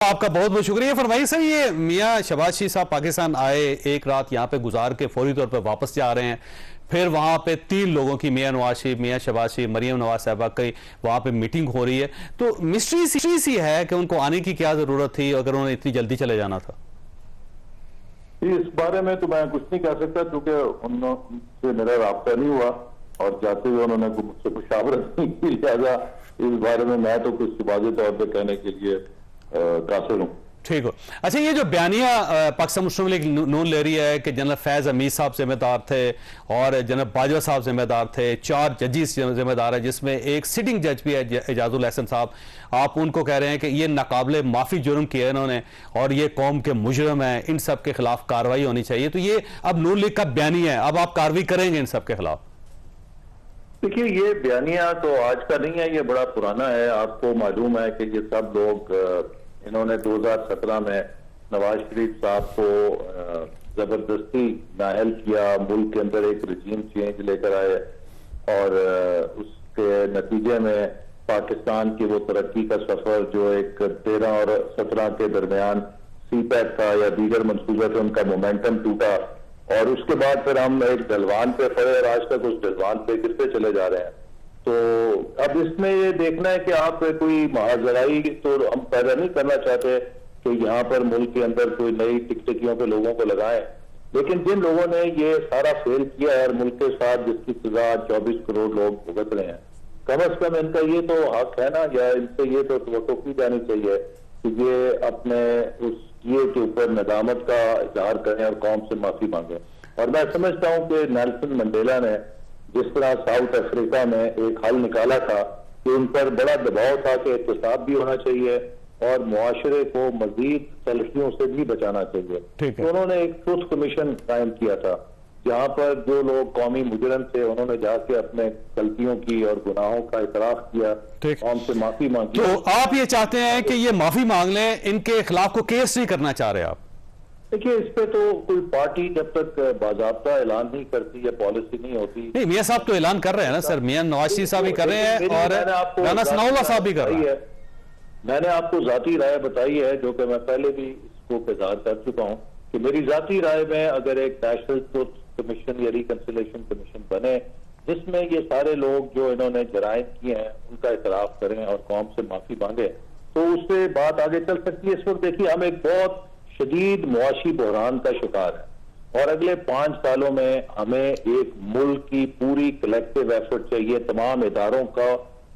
आपका बहुत बहुत शुक्रिया। फरमाइए सर, ये मियां शहबाज शरीफ साहब पाकिस्तान आए, एक रात यहाँ पे गुजार के फौरी तौर पे वापस जा रहे हैं, फिर वहाँ पे 3 लोगों की, मियां नवाज शरीफ, मियां शहबाज शरीफ, मरियम नवाज साहबा की वहाँ पे मीटिंग हो रही है। तो मिस्ट्री सी है कि उनको आने की क्या जरूरत थी अगर उन्होंने इतनी जल्दी चले जाना था। इस बारे में तो मैं कुछ नहीं कह सकता क्योंकि उनसे मेरा राब्ता नहीं हुआ और जाते हुए उन्होंने मुझसे मुशावरत नहीं की, लिहाजा इस बारे में मैं तो कुछ वाज़ेह तौर पर कहने के लिए कासिर हूँ। ठीक हो। अच्छा, ये जो बयानिया पाकिस्तान मुस्लिम लीग नून ले रही है कि जनरल फैज हमीद साहब जिम्मेदार थे और जनरल बाजवा साहब जिम्मेदार थे, 4 जजेस जिम्मेदार है, जिसमें एक सिटिंग जज भी है एजाजुल हसन साहब, आप उनको कह रहे हैं कि ये नाकाबिले माफी जुर्म किया इन्होंने और ये कौम के मुजरम है, इन सब के खिलाफ कार्रवाई होनी चाहिए। तो ये अब नून लीग का बयानिया है, अब आप कार्रवाई करेंगे इन सब के खिलाफ? देखिए, ये बयानिया तो आज का नहीं है, ये बड़ा पुराना है। आपको मालूम है कि ये सब लोग इन्होंने 2017 में नवाज शरीफ साहब को जबरदस्ती नाअहल किया, मुल्क के अंदर एक रजीम चेंज लेकर आए और उसके नतीजे में पाकिस्तान की वो तरक्की का सफर जो एक 13 और 17 के दरमियान सीपैक था या दीगर मंसूबे थे, उनका मोमेंटम टूटा और उसके बाद फिर हम एक ढलवान पे पड़े और आज तक उस ढलवान पे गिरते चले जा रहे हैं। तो अब इसमें ये देखना है कि आप कोई महाजराई तो हम पैदा नहीं करना चाहते कि यहाँ पर मुल्क के अंदर कोई नई टिकटिकियों पे लोगों को लगाएं, लेकिन जिन लोगों ने ये सारा फेल किया है और मुल्क के साथ जिसकी सजा 24 करोड़ लोग भुगत रहे हैं, कम अज कम इनका ये तो हक है ना, या इनसे ये तो तवक्को की जानी चाहिए कि ये अपने उस किए के ऊपर नदामत का इजहार करें और कौम से माफी मांगे। और मैं समझता हूँ कि नेल्सन मंडेला ने जिस तरह साउथ अफ्रीका में एक हल निकाला था कि उन पर बड़ा दबाव था कि एहतसाब भी होना चाहिए और मुआशरे को मजीद तलखियों से भी बचाना चाहिए, तो उन्होंने एक ट्रुथ कमीशन कायम किया था जहां पर जो लोग कौमी मुजरम थे उन्होंने जाके अपने गलतियों की और गुनाहों का इतराफ किया, कौम से माफी मांगी। तो आप ये चाहते हैं कि ये माफी मांग लें, इनके खिलाफ को केस नहीं करना चाह रहे आप? देखिए, इस पे तो कोई पार्टी जब तक बाज़ाब्ता ऐलान नहीं करती या पॉलिसी नहीं होती। नहीं, मियां साहब तो ऐलान कर रहे हैं ना सर, मियां नवाज शरीफ साहब भी कर रहे हैं और राना सनाउल्लाह साहब भी कर रहे हैं। मैंने आपको जाती राय बताई है जो कि मैं पहले भी इसको इज़हार कर चुका हूँ कि मेरी जाती राय में अगर एक नेशनल ट्रुथ कमीशन या रिकंसिलेशन कमीशन बने जिसमें ये सारे लोग जो इन्होंने जराइम किए हैं उनका इतराफ करें और कौम से माफी मांगे, तो उससे बात आगे चल सकती है। इस वक्त देखिए, हम एक बहुत शदीद मुआशी बहरान का शिकार है और अगले 5 सालों में हमें एक मुल्क की पूरी कलेक्टिव एफर्ट चाहिए, तमाम इदारों का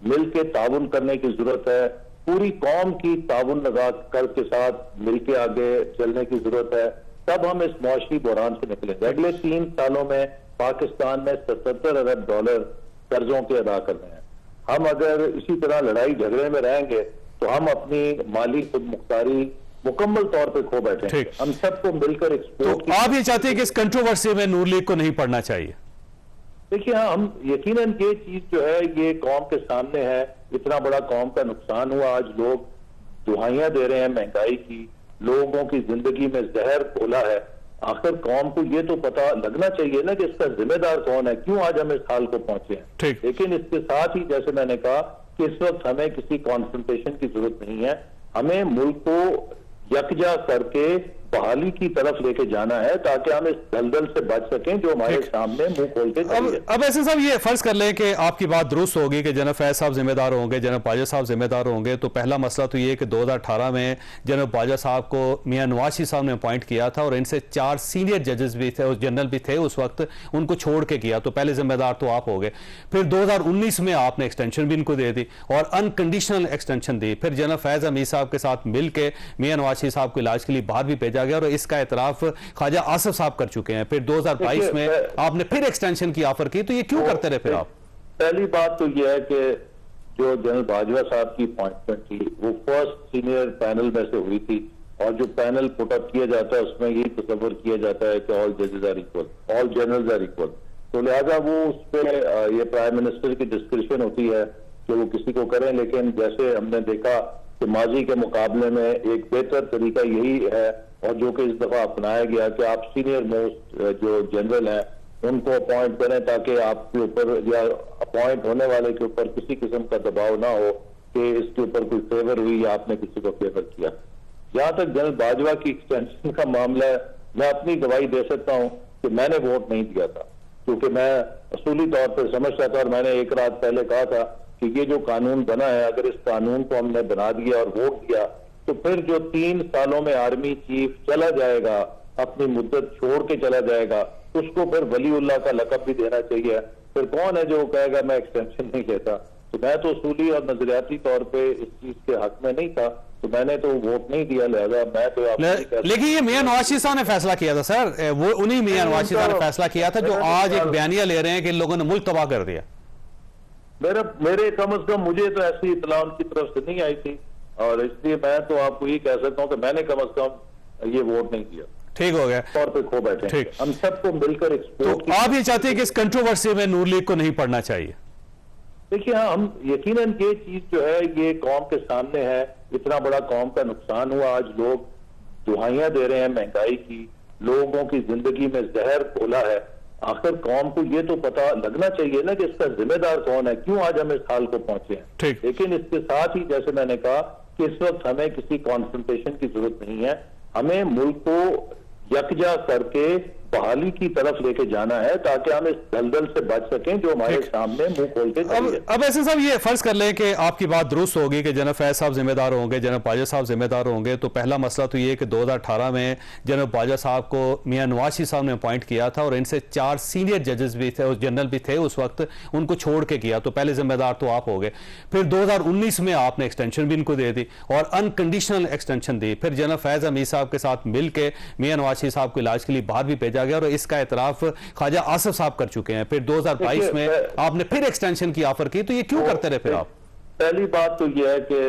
मिलकर ताउन करने की जरूरत है, पूरी कौम की ताउन लगा कर के साथ मिलकर आगे चलने की जरूरत है, तब हम इस मुआशी बहरान से निकलेंगे। अगले 3 सालों में पाकिस्तान में 77 अरब डॉलर कर्जों के अदा करने हैं। हम अगर इसी तरह लड़ाई झगड़े में रहेंगे तो हम अपनी माली खुद मुख्तारी मुकम्मल तौर पे खो बैठे। हम सबको मिलकर एक्सपोर्ट। तो आप ये चाहते हैं कि इस कंट्रोवर्सी में नून लीग को नहीं पढ़ना चाहिए? देखिए, हाँ, हम यकीनन ये चीज जो है ये कौम के सामने है, इतना बड़ा कौम का नुकसान हुआ, आज लोग दुहाइयां दे रहे हैं महंगाई की, लोगों की जिंदगी में जहर घोला है। आखिर कौम को ये तो पता लगना चाहिए ना कि इसका जिम्मेदार कौन है, क्यों आज हम इस हाल को पहुंचे हैं। लेकिन इसके साथ ही जैसे मैंने कहा कि इस वक्त हमें किसी कॉन्फ्रंटेशन की जरूरत नहीं है, हमें मुल्क को यकजा करके बहाली की तरफ लेके जाना है ताकि हम इस दलदल से बच सकें जो हमारे सामने मुंह खोल के खड़ी है। अब ऐसे साहब, ये फर्ज कर लें कि आपकी बात दुरुस्त होगी कि जनरल फैज साहब जिम्मेदार होंगे, जनरल बाजवा साहब जिम्मेदार होंगे, तो पहला मसला तो ये कि 2018 में जनरल बाजवा साहब को मियां नवाज शरीफ साहब ने अपॉइंट किया था और इनसे 4 सीनियर जजेस भी थे, जनरल भी थे उस वक्त, उनको छोड़ के किया, तो पहले जिम्मेदार तो आप हो गए। फिर 2019 में आपने एक्सटेंशन भी इनको दे दी और अनकंडीशनल एक्सटेंशन दी। फिर जनरल फैज हमीद साहब के साथ मिलकर मियां नवाज शरीफ साहब को इलाज के लिए बाहर भी भेजा गया और इसका एतराफ ख्वाजा आसिफ साहब कर चुके हैं। फिर 2022 में आपने फिर एक्सटेंशन की ऑफर की, तो ये क्यों करते रहे फिर आप? पहली बात तो यह है कि जो जनरल बाजवा साहब की अपॉइंटमेंट थी वो फर्स्ट सीनियर पैनल में से हुई थी और जो पैनल पुट अप किया जाता है उसमें यही तस्वर किया जाता है कि ऑल जजेस are equal, all generals are equal, तो लिहाजा वो उस पर ये प्राइम मिनिस्टर की डिस्क्रिप्शन होती है कि वो किसी को करें। लेकिन जैसे हमने देखा कि माजी के मुकाबले में एक बेहतर तरीका यही है और जो कि इस दफा अपनाया गया कि आप सीनियर मोस्ट जो जनरल हैं उनको अपॉइंट करें ताकि आपके ऊपर या अपॉइंट होने वाले के ऊपर किसी किस्म का दबाव ना हो कि इसके ऊपर कोई फेवर हुई या आपने किसी को फेवर किया। जहां तक जनरल बाजवा की एक्सटेंशन का मामला है, मैं अपनी गवाही दे सकता हूं कि मैंने वोट नहीं दिया था, क्योंकि मैं असूली तौर पर समझता था और मैंने एक रात पहले कहा था कि ये जो कानून बना है, अगर इस कानून को हमने बना दिया और वोट दिया तो फिर जो 3 सालों में आर्मी चीफ चला जाएगा, अपनी मुद्दत छोड़ के चला जाएगा, उसको फिर वलीउल्लाह का लकब भी देना चाहिए। फिर कौन है जो कहेगा मैं एक्सटेंशन नहीं लेता? तो मैं तो उसूली और नजरियाती तौर पे इस चीज के हक में नहीं था, तो मैंने तो वोट नहीं दिया। लिहाजा मैं तो लेकिन ये मियां नवाज शरीफ साहब ने फैसला किया था सर, वो उन्हीं मियां नवाज शरीफ साहब ने फैसला किया था जो आज एक बयानिया ले रहे हैं कि इन लोगों ने मुल्क तबाह कर दिया। मेरे कम अज कम मुझे तो ऐसी इतला उनकी तरफ से नहीं आई थी, और इसलिए मैं तो आपको ये कह सकता हूँ कि मैंने कम अज कम ये वोट नहीं दिया। ठीक हो गया, तौर पे खो बैठे ठीक। हम सबको मिलकर तो आप ये चाहते हैं कि इस कंट्रोवर्सी में नून लीग को नहीं पढ़ना चाहिए? देखिए, हाँ, हम यकीनन ये चीज जो है ये कौम के सामने है। इतना बड़ा कौम का नुकसान हुआ, आज लोग दुहाइयां दे रहे हैं महंगाई की, लोगों की जिंदगी में जहर घोला है। आखिर कौम को ये तो पता लगना चाहिए ना कि इसका जिम्मेदार कौन है, क्यों आज हम इस हाल को पहुंचे हैं। ठीक। लेकिन इसके साथ ही जैसे मैंने कहा कि इस वक्त हमें किसी कॉन्फ्रंटेशन की जरूरत नहीं है, हमें मुल्क को यकजा करके बहाली की तरफ लेके जाना है, ताकि हम इस दलदल से बच सकें जो हमारे सामने मुंह खोल के खड़ी है। अब ऐसे साहब ये फर्ज कर लें कि आपकी बात दुरुस्त होगी कि जनरल फैज साहब जिम्मेदार होंगे, जनरल बाजवा साहब जिम्मेदार होंगे, तो पहला मसला तो ये कि 2018 में जनरल बाजवा साहब को मियां नवाज शरीफ साहब ने अपॉइंट किया था और इनसे 4 सीनियर जजेस भी थे, जनरल भी थे उस वक्त, उनको छोड़ के किया, तो पहले जिम्मेदार तो आप हो गए। फिर 2019 में आपने एक्सटेंशन भी इनको दे दी और अनकंडीशनल एक्सटेंशन दी। फिर जनरल फैज हमीद साहब के साथ मिलकर मियां नवाज शरीफ साहब को इलाज के लिए बाहर भी भेजा गया और इसका एतराफ ख्वाजा आसिफ साहब कर चुके हैं। फिर 2022 में आपने फिर एक्सटेंशन की ऑफर की, तो ये क्यों करते रहे फिर आप? पहली बात तो यह है कि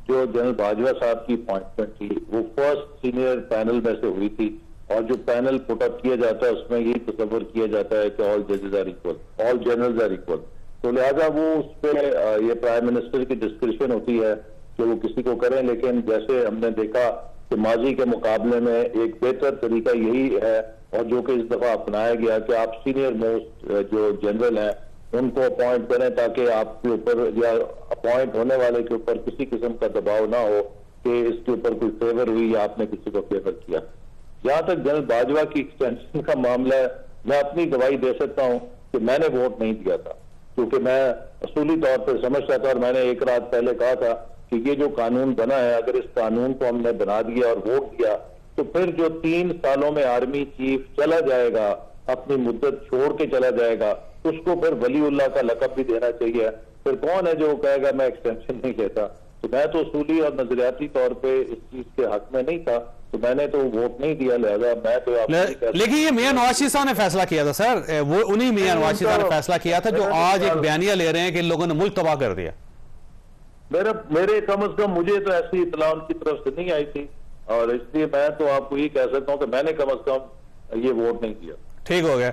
जो जनरल बाजवा साहब की अपॉइंटमेंट थी वो फर्स्ट सीनियर पैनल में से हुई थी, और जो पैनल पुट अप किया जाता है उसमें यही तस्वर किया जाता है कि ऑल जजेस are equal, all generals are equal. तो लिहाजा वो उस पर ये प्राइम मिनिस्टर की डिस्क्रिप्शन होती है कि वो किसी को करें। लेकिन जैसे हमने देखा कि माजी के मुकाबले में एक बेहतर तरीका यही है, और जो कि इस दफा अपनाया गया, कि आप सीनियर मोस्ट जो जनरल हैं उनको अपॉइंट करें, ताकि आपके ऊपर या अपॉइंट होने वाले के ऊपर किसी किस्म का दबाव ना हो कि इसके ऊपर कोई फेवर हुई या आपने किसी को फेवर किया। जहां तक जनरल बाजवा की एक्सटेंशन का मामला है, मैं अपनी गवाही दे सकता हूं कि मैंने वोट नहीं दिया था, क्योंकि मैं असूली तौर पर समझता था और मैंने एक रात पहले कहा था कि ये जो कानून बना है, अगर इस कानून को हमने बना दिया और वोट दिया तो फिर जो 3 सालों में आर्मी चीफ चला जाएगा, अपनी मुद्दत छोड़ के चला जाएगा, उसको फिर वलीउल्लाह का लकब भी देना चाहिए। फिर कौन है जो कहेगा मैं एक्सटेंशन नहीं लेता? तो मैं तो उसूली और नजरियाती तौर पे इस चीज के हक में नहीं था, तो मैंने तो वोट नहीं दिया। लिहाजा मैं तो लेकिन ये मियां नवाज शरीफ साहब ने फैसला किया था सर, वो उन्हीं मियां नवाज शरीफ साहब ने फैसला किया था जो आज एक बयानिया ले रहे हैं कि इन लोगों ने मुल्क तबाह कर दिया। मेरे कम अज कम मुझे तो ऐसी इतला उनकी तरफ से नहीं आई थी, और इसलिए मैं तो आपको ये कह सकता हूँ कि मैंने कम अज कम ये वोट नहीं दिया। ठीक हो गया,